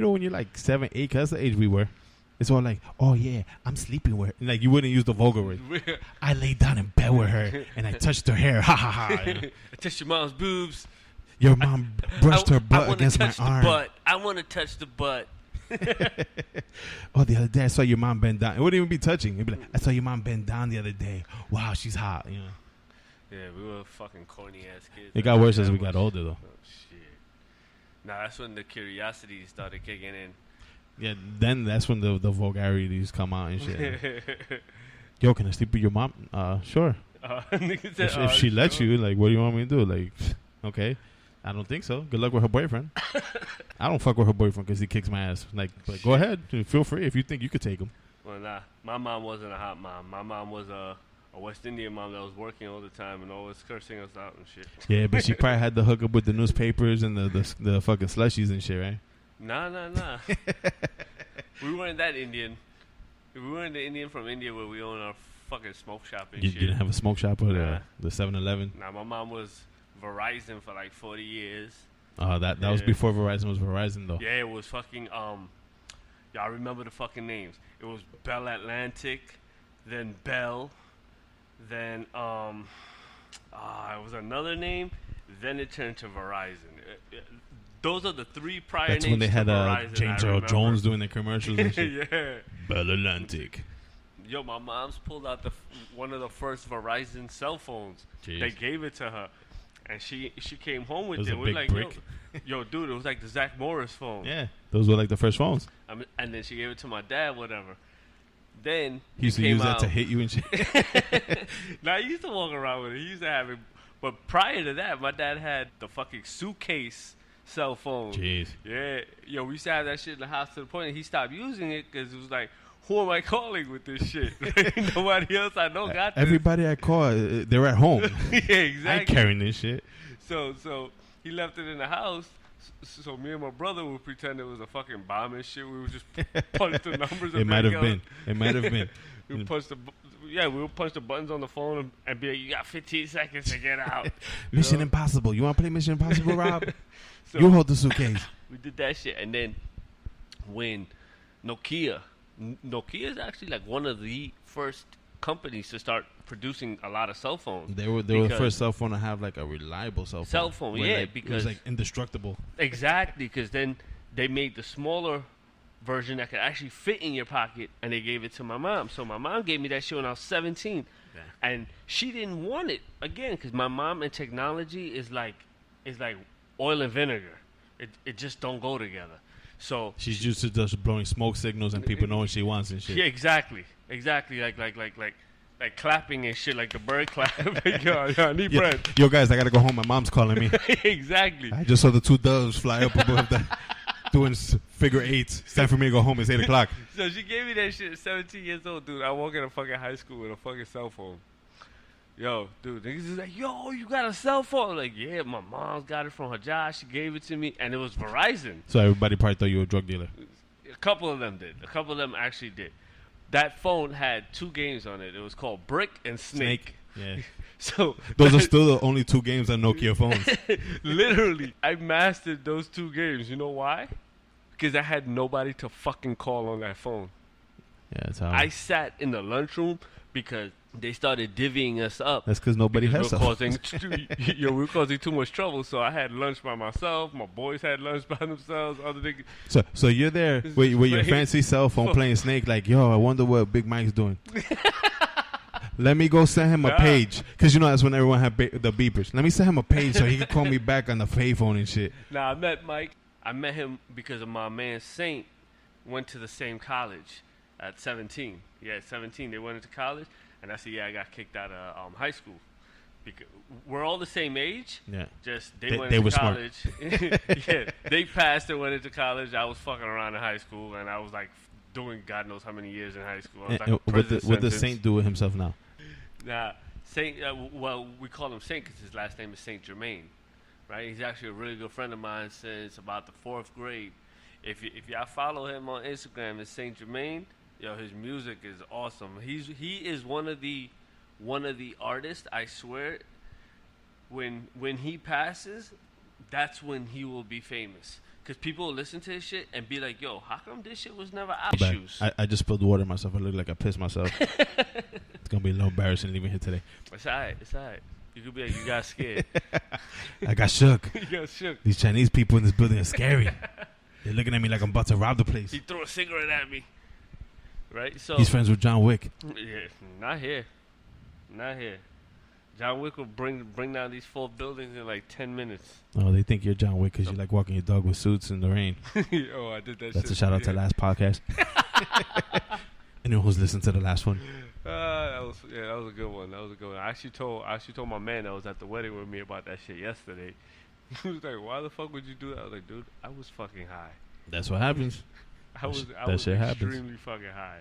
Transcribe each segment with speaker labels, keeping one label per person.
Speaker 1: You know, when you're like 7, 8, 'cause that's the age we were. It's all like, oh yeah, I'm sleeping with her. Like, you wouldn't use the vulgar word. I laid down in bed with her and I touched her hair. Ha ha ha. You know?
Speaker 2: I touched your mom's boobs.
Speaker 1: Your mom brushed her butt against my arm.
Speaker 2: I want to touch the butt.
Speaker 1: Oh, the other day I saw your mom bend down. It wouldn't even be touching. It'd be like, I saw your mom bend down the other day. Wow, she's hot. You know.
Speaker 2: Yeah, we were fucking corny ass kids.
Speaker 1: It got worse as we got older, though.
Speaker 2: Oh shit. Nah, that's when the curiosity started kicking in.
Speaker 1: Yeah, then that's when the vulgarities come out and shit. Yo, can I sleep with your mom? Sure. If she lets you, like, what do you want me to do? Like, okay. I don't think so. Good luck with her boyfriend. I don't fuck with her boyfriend because he kicks my ass. Like, but go ahead. Feel free if you think you could take him.
Speaker 2: Well, nah. My mom wasn't a hot mom. My mom was a West Indian mom that was working all the time and always cursing us out and shit.
Speaker 1: Yeah, but she probably had to hook up with the newspapers and the fucking slushies and shit, right?
Speaker 2: Nah. We weren't that Indian. We weren't the Indian from India where we own our fucking smoke shop and shit.
Speaker 1: You didn't have a smoke shop or the 7-Eleven?
Speaker 2: Nah, my mom was Verizon for like 40 years.
Speaker 1: That was before Verizon was Verizon, though.
Speaker 2: Yeah, it was fucking, y'all remember the fucking names. It was Bell Atlantic, then Bell, then, it was another name, then it turned to Verizon. Those are the three prior names.
Speaker 1: That's when they had
Speaker 2: James
Speaker 1: Earl Jones doing the commercials and shit.
Speaker 2: Yeah.
Speaker 1: Bell Atlantic.
Speaker 2: Yo, my mom's pulled out one of the first Verizon cell phones.
Speaker 1: Jeez.
Speaker 2: They gave it to her. And she came home with
Speaker 1: it.
Speaker 2: We're
Speaker 1: Big
Speaker 2: like,
Speaker 1: brick.
Speaker 2: yo, dude, it was like the Zach Morris phone.
Speaker 1: Yeah, those were like the first phones.
Speaker 2: And then she gave it to my dad, whatever. Then
Speaker 1: he used to use that to hit you and shit.
Speaker 2: Now, he used to walk around with it. He used to have it. But prior to that, my dad had the fucking suitcase cell phone.
Speaker 1: Jeez.
Speaker 2: Yeah. Yo, we used to have that shit in the house to the point that he stopped using it because it was like, who am I calling with this shit? Nobody else I know got this.
Speaker 1: Everybody I call, they're at home.
Speaker 2: Yeah, exactly.
Speaker 1: I ain't carrying this shit.
Speaker 2: So he left it in the house. So me and my brother would pretend it was a fucking bomb and shit. We would just punch the numbers.
Speaker 1: It might have been. It might have been.
Speaker 2: We would punch the buttons on the phone and be like, you got 15 seconds to get out.
Speaker 1: Mission Impossible. You want to play Mission Impossible, Rob? So you hold the suitcase.
Speaker 2: We did that shit. And then when Nokia is actually like one of the first companies to start producing a lot of cell phones.
Speaker 1: They were the first cell phone to have like a reliable cell phone.
Speaker 2: Because
Speaker 1: it was like indestructible.
Speaker 2: Exactly, because then they made the smaller version that could actually fit in your pocket, and they gave it to my mom. So my mom gave me that shit when I was 17, and she didn't want it again because my mom and technology is like oil and vinegar. It just don't go together. So
Speaker 1: she's used to just blowing smoke signals and people know what she wants and shit.
Speaker 2: Yeah, exactly. Like clapping and shit, like the bird clap. yo, I need bread.
Speaker 1: Yo, guys, I gotta go home. My mom's calling me.
Speaker 2: Exactly.
Speaker 1: I just saw the 2 doves fly up above that, doing figure 8s. It's time for me to go home. It's 8 o'clock.
Speaker 2: So she gave me that shit at 17 years old, dude. I walk in a fucking high school with a fucking cell phone. Yo, dude, niggas is like, yo, you got a cell phone? I'm like, yeah, my mom's got it from her job. She gave it to me, and it was Verizon.
Speaker 1: So everybody probably thought you were a drug dealer.
Speaker 2: A couple of them did. A couple of them actually did. That phone had 2 games on it. It was called Brick and Snake.
Speaker 1: Yeah.
Speaker 2: So
Speaker 1: those are still the only 2 games on Nokia phones.
Speaker 2: Literally, I mastered those 2 games. You know why? Because I had nobody to fucking call on that phone.
Speaker 1: Yeah, that's how
Speaker 2: I sat in the lunchroom because they started divvying us up.
Speaker 1: That's because nobody has
Speaker 2: causing we were causing too much trouble. So I had lunch by myself. My boys had lunch by themselves. Other niggas.
Speaker 1: So you're there with your fancy cell phone playing Snake. Like, yo, I wonder what Big Mike's doing. Let me go send him a page, because you know that's when everyone had the beepers. Let me send him a page so he can call me back on the payphone and shit.
Speaker 2: Nah, I met Mike. I met him because of my man Saint went to the same college at 17. Yeah, at 17 they went into college. And I said, I got kicked out of high school. Because we're all the same age. Yeah. Just they went into college. Yeah, they passed and went into college. I was fucking around in high school, and I was like doing God knows how many years in high school. I was like
Speaker 1: what does Saint do with himself now?
Speaker 2: Nah, Saint. Well, we call him Saint because his last name is Saint Germain, right? He's actually a really good friend of mine since about the 4th grade. If y'all follow him on Instagram, it's Saint Germain. Yo, his music is awesome. He is one of the artists, I swear. When he passes, that's when he will be famous. Because people will listen to this shit and be like, yo, how come this shit was never out? Issues.
Speaker 1: I just spilled water on myself. I look like I pissed myself. It's going to be a little embarrassing leaving here today.
Speaker 2: It's all right. It's all right. You could be like, you got scared.
Speaker 1: I got shook.
Speaker 2: You got shook.
Speaker 1: These Chinese people in this building are scary. They're looking at me like I'm about to rob the place.
Speaker 2: He threw a cigarette at me. Right? So
Speaker 1: he's friends with John Wick.
Speaker 2: Yeah, not here. Not here. John Wick will bring down these 4 buildings in like 10 minutes.
Speaker 1: Oh, they think you're John Wick because you like walking your dog with suits in the rain.
Speaker 2: Oh, I did that.
Speaker 1: That's a shout out to the last podcast. Anyone who's listened to the last one.
Speaker 2: That was a good one. That was a good one. I actually told my man that was at the wedding with me about that shit yesterday. He was like, "Why the fuck would you do that?" I was like, "Dude, I was fucking high."
Speaker 1: That's what happens.
Speaker 2: I was extremely fucking high.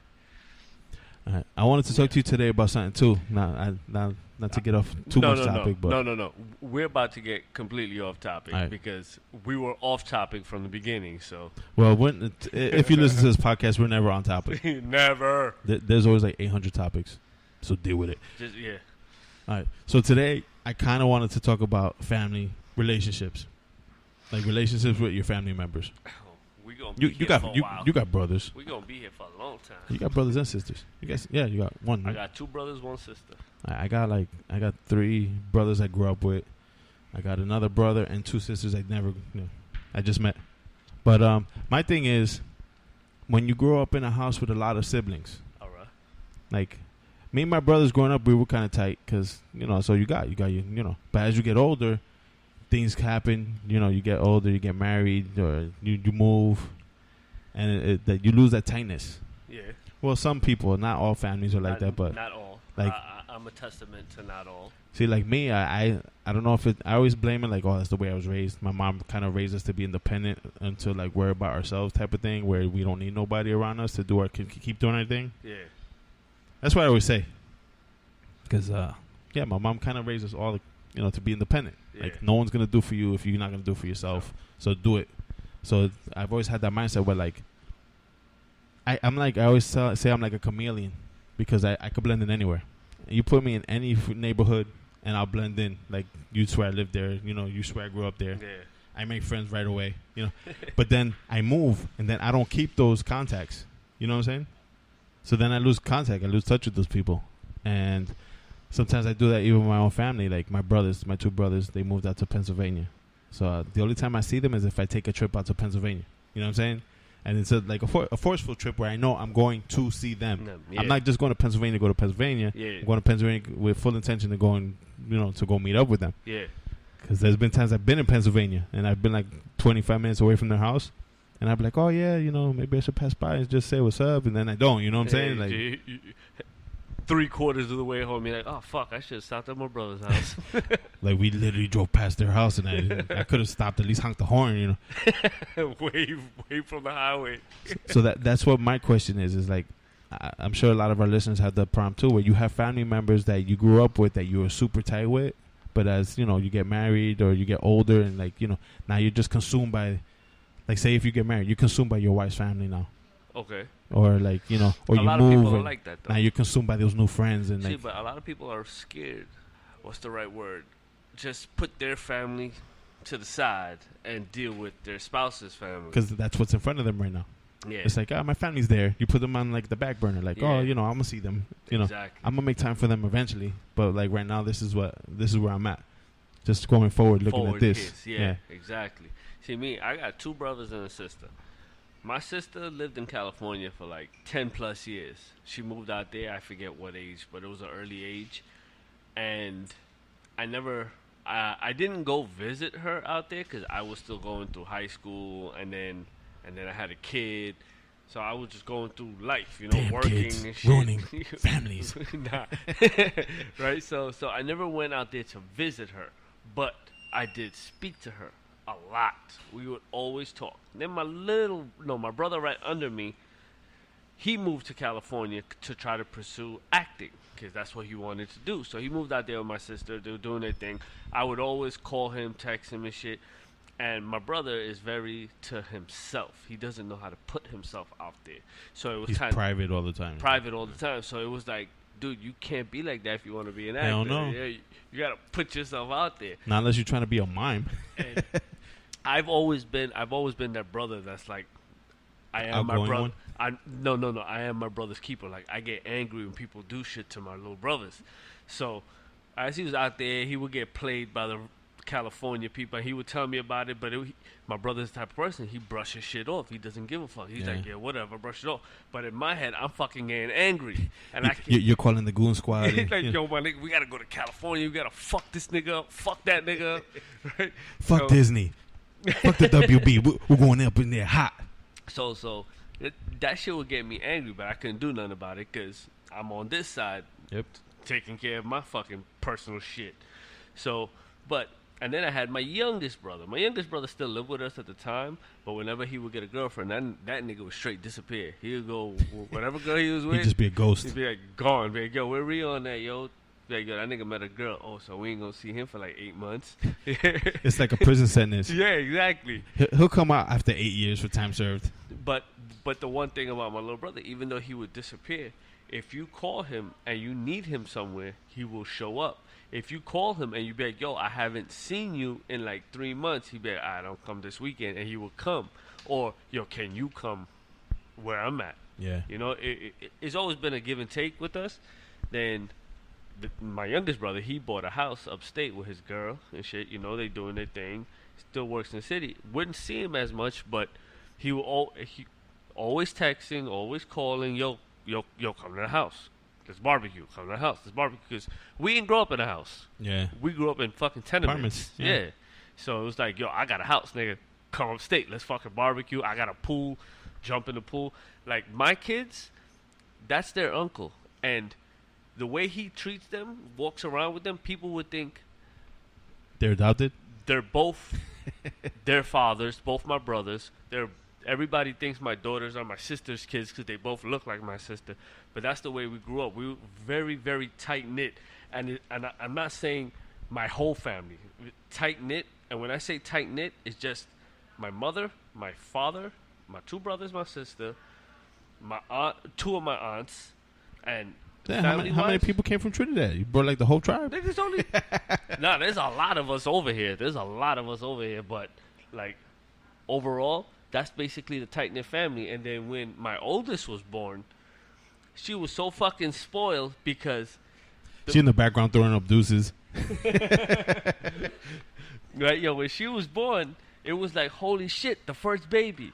Speaker 1: All right. I wanted to talk to you today about something too. Not to get off too much topic, but
Speaker 2: no. We're about to get completely off topic because we were off topic from the beginning. So,
Speaker 1: well, if you listen to this podcast, we're never on topic.
Speaker 2: Never.
Speaker 1: There's always like 800 topics, so deal with it.
Speaker 2: Yeah.
Speaker 1: All right. So today, I kind of wanted to talk about family relationships, like relationships with your family members.
Speaker 2: We gonna be here for a while.
Speaker 1: You got brothers.
Speaker 2: We gonna be here for a long time.
Speaker 1: You got brothers and sisters. You got one. Right?
Speaker 2: I got 2 brothers, 1 sister.
Speaker 1: I got 3 brothers I grew up with. I got another brother and 2 sisters I just met. But my thing is, when you grow up in a house with a lot of siblings,
Speaker 2: all right.
Speaker 1: Like me and my brothers growing up, we were kind of tight because so you got your But as you get older, things happen. You get older, you get married, or you move, and that you lose that tightness.
Speaker 2: Yeah.
Speaker 1: Well, some people, not all families are like that, but
Speaker 2: not all.
Speaker 1: Like
Speaker 2: I'm a testament to not all.
Speaker 1: See, like me, I don't know if I always blame it like, oh, that's the way I was raised. My mom kind of raised us to be independent and to like worry about ourselves type of thing, where we don't need nobody around us to do keep doing our thing.
Speaker 2: Yeah.
Speaker 1: That's what I always say. Because my mom kind of raised us all, to be independent. Yeah. Like no one's gonna do for you if you're not gonna do for yourself. So do it. So I've always had that mindset where like I always say I'm like a chameleon because I could blend in anywhere. You put me in any neighborhood and I'll blend in. Like you swear I live there, you swear I grew up there.
Speaker 2: Yeah.
Speaker 1: I make friends right away, But then I move and then I don't keep those contacts. You know what I'm saying? So then I lose contact. I lose touch with those people. And sometimes I do that even with my own family. Like my 2 brothers, they moved out to Pennsylvania. So the only time I see them is if I take a trip out to Pennsylvania. You know what I'm saying? And it's like a forceful trip where I know I'm going to see them. Yeah. I'm not just going to Pennsylvania to go to Pennsylvania.
Speaker 2: Yeah.
Speaker 1: I'm going to Pennsylvania with full intention of going, to go meet up with them.
Speaker 2: Yeah.
Speaker 1: Because there's been times I've been in Pennsylvania and I've been like 25 minutes away from their house. And I'd be like, oh, yeah, maybe I should pass by and just say what's up. And then I don't, you know what I'm saying? Like
Speaker 2: 3/4 of the way home, you're like, oh, fuck, I should have stopped at my brother's house.
Speaker 1: Like, we literally drove past their house, and I could have stopped, at least honked the horn,
Speaker 2: Wave from the highway.
Speaker 1: So that's what my question is like, I'm sure a lot of our listeners have the problem, too, where you have family members that you grew up with that you were super tight with, but as, you get married or you get older and, like, now you're just consumed by, like, say if you get married, you're consumed by your wife's family now.
Speaker 2: Okay.
Speaker 1: Or like or you move.
Speaker 2: A lot of people are like that, though.
Speaker 1: Now you're consumed by those new friends and
Speaker 2: but a lot of people are scared. What's the right word? Just put their family to the side and deal with their spouse's family.
Speaker 1: Because that's what's in front of them right now.
Speaker 2: Yeah.
Speaker 1: It's like, my family's there. You put them on like the back burner. Like, I'm gonna see them.
Speaker 2: Exactly.
Speaker 1: I'm gonna make time for them eventually. But like right now, this is where I'm at. Just going forward, looking at this.
Speaker 2: Yeah, exactly. See, me, I got 2 brothers and a sister. My sister lived in California for like 10 plus years. She moved out there, I forget what age, but it was an early age. And I didn't go visit her out there because I was still going through high school, and then I had a kid. So I was just going through life,
Speaker 1: Damn
Speaker 2: working
Speaker 1: kids,
Speaker 2: and shit.
Speaker 1: ruining families.
Speaker 2: Nah. Right? So I never went out there to visit her, but I did speak to her a lot. We would always talk. Then my brother right under me, he moved to California to try to pursue acting because that's what he wanted to do. So he moved out there with my sister. They were doing their thing. I would always call him, text him and shit. And my brother is very to himself. He doesn't know how to put himself out there. So it was
Speaker 1: kind of
Speaker 2: private
Speaker 1: all the time.
Speaker 2: Private all the time. So it was like, dude, you can't be like that if you want to be an actor.
Speaker 1: Hell no.
Speaker 2: Yeah, you got to put yourself out there.
Speaker 1: Not unless you're trying to be a mime.
Speaker 2: I've always been that brother that's like, I am my brother. No. I am my brother's keeper. Like, I get angry when people do shit to my little brothers. So, as he was out there, he would get played by the California people. He would tell me about it, but my brother's the type of person, he brushes shit off. He doesn't give a fuck. He's like, yeah, whatever, brush it off. But in my head, I'm fucking getting angry. And
Speaker 1: you're calling the goon squad.
Speaker 2: Like, yo, my nigga, we gotta go to California. We gotta fuck this nigga up. Fuck that nigga up. Right?
Speaker 1: Fuck Disney. Fuck the WB. We're going up in there hot.
Speaker 2: So that shit would get me angry, but I couldn't do nothing about it because I'm on this side, taking care of my fucking personal shit. So, and then I had my youngest brother. My youngest brother still lived with us at the time, but whenever he would get a girlfriend, that nigga would straight disappear. He would go, whatever girl he was with,
Speaker 1: he'd just be a ghost.
Speaker 2: He'd be like, gone. Be like, yo, where we on that, yo? Like, yo, that nigga met a girl. Oh, so we ain't gonna see him for like 8 months.
Speaker 1: It's like a prison sentence.
Speaker 2: Yeah, exactly.
Speaker 1: He'll come out after 8 years for time served.
Speaker 2: But the one thing about my little brother, even though he would disappear, if you call him and you need him somewhere, he will show up. If you call him and you be like, yo, I haven't seen you in like 3 months, he'd be like, I don't come this weekend, and he will come. Or, yo, can you come where I'm at?
Speaker 1: Yeah.
Speaker 2: You know, it's always been a give and take with us. Then my youngest brother, he bought a house upstate with his girl and shit. You know, they doing their thing. Still works in the city. Wouldn't see him as much, but he always texting, always calling, yo, come to the house. Let's barbecue. Come to the house. Let's barbecue. Because we didn't grow up in a house.
Speaker 1: Yeah.
Speaker 2: We grew up in fucking tenements. Yeah. So it was like, yo, I got a house, nigga. Come upstate. Let's fucking barbecue. I got a pool. Jump in the pool. Like, my kids, that's their uncle. And the way he treats them, walks around with them, people would think
Speaker 1: they're adopted.
Speaker 2: They're both their fathers, both my brothers. Everybody thinks my daughters are my sister's kids because they both look like my sister. But that's the way we grew up. We were very, very tight-knit. And I'm not saying my whole family. Tight-knit. And when I say tight-knit, it's just my mother, my father, my 2 brothers, my sister, my aunt, 2 of my aunts, and
Speaker 1: how many people came from Trinidad? You brought like the whole tribe?
Speaker 2: There's a lot of us over here. But like overall, that's basically the tight-knit family. And then when my oldest was born, she was so fucking spoiled because
Speaker 1: she in the background throwing up deuces.
Speaker 2: Right, yo, when she was born, it was like, holy shit, the first baby.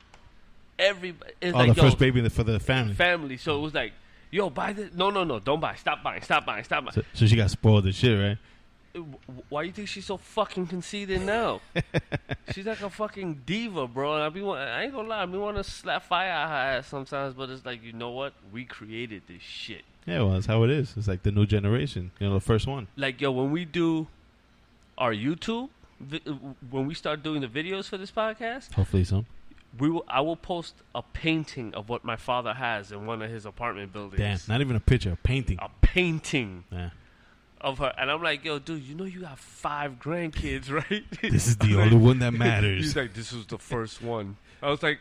Speaker 2: Everybody,
Speaker 1: the first baby for the family.
Speaker 2: So it was like, yo, buy this. No, don't buy. Stop buying.
Speaker 1: So she got spoiled as shit, right?
Speaker 2: Why you think she's so fucking conceited now? She's like a fucking diva, bro. I ain't gonna lie. I want to slap fire at her ass sometimes, but it's like, you know what? We created this shit.
Speaker 1: Yeah, well, that's how it is. It's like the new generation. You know, the first one.
Speaker 2: Like, yo, when we do our YouTube, when we start doing the videos for this podcast,
Speaker 1: hopefully some.
Speaker 2: I will post a painting of what my father has in one of his apartment buildings.
Speaker 1: Damn, not even a picture, a painting.
Speaker 2: A painting.
Speaker 1: Yeah.
Speaker 2: Of her. And I'm like, yo, dude, you know you got 5 grandkids, right?
Speaker 1: This is the only one that matters.
Speaker 2: He's like, this was the first one. I was like,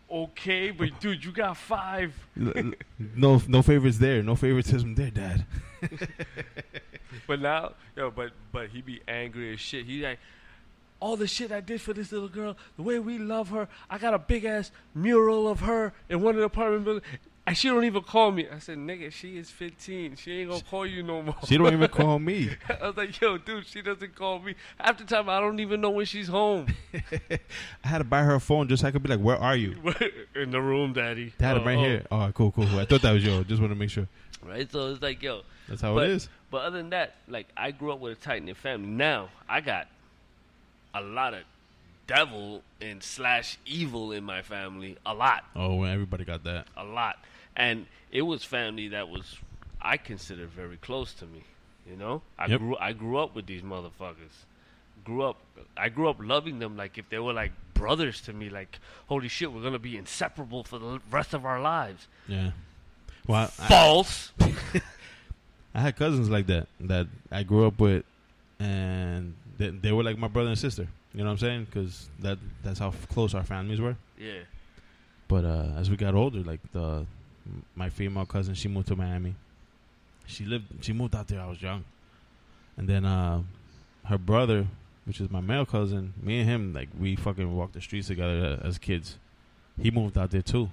Speaker 2: okay, but dude, you got 5.
Speaker 1: No favorites there. No favoritism there, Dad.
Speaker 2: But now, yo, but he be angry as shit. He like, all the shit I did for this little girl, the way we love her, I got a big-ass mural of her in one of the apartment buildings, and she don't even call me. I said, nigga, she is 15. She ain't gonna call you no more.
Speaker 1: She don't even call me.
Speaker 2: I was like, yo, dude, she doesn't call me. Half the time, I don't even know when she's home.
Speaker 1: I had to buy her a phone just so I could be like, where are you?
Speaker 2: In the room, Daddy.
Speaker 1: Dad, I'm right here. Oh, cool. I thought that was yours. Just want to make sure.
Speaker 2: Right, so it's like, yo.
Speaker 1: That's how it is.
Speaker 2: But other than that, like, I grew up with a tight-knit family. Now, I got a lot of devil and / evil in my family. A lot.
Speaker 1: Oh, everybody got that.
Speaker 2: A lot. And it was family that was, I consider, very close to me. You know? I grew up with these motherfuckers. I grew up loving them like if they were like brothers to me. Like, holy shit, we're going to be inseparable for the rest of our lives.
Speaker 1: Yeah. Well,
Speaker 2: false.
Speaker 1: I had cousins like that I grew up with, and they were like my brother and sister. You know what I'm saying? Because that's how close our families were.
Speaker 2: Yeah.
Speaker 1: But as we got older, like my female cousin, she moved to Miami. She moved out there. I was young, and then her brother which is my male cousin, me and him, like, we fucking walked the streets together as kids. He moved out there too.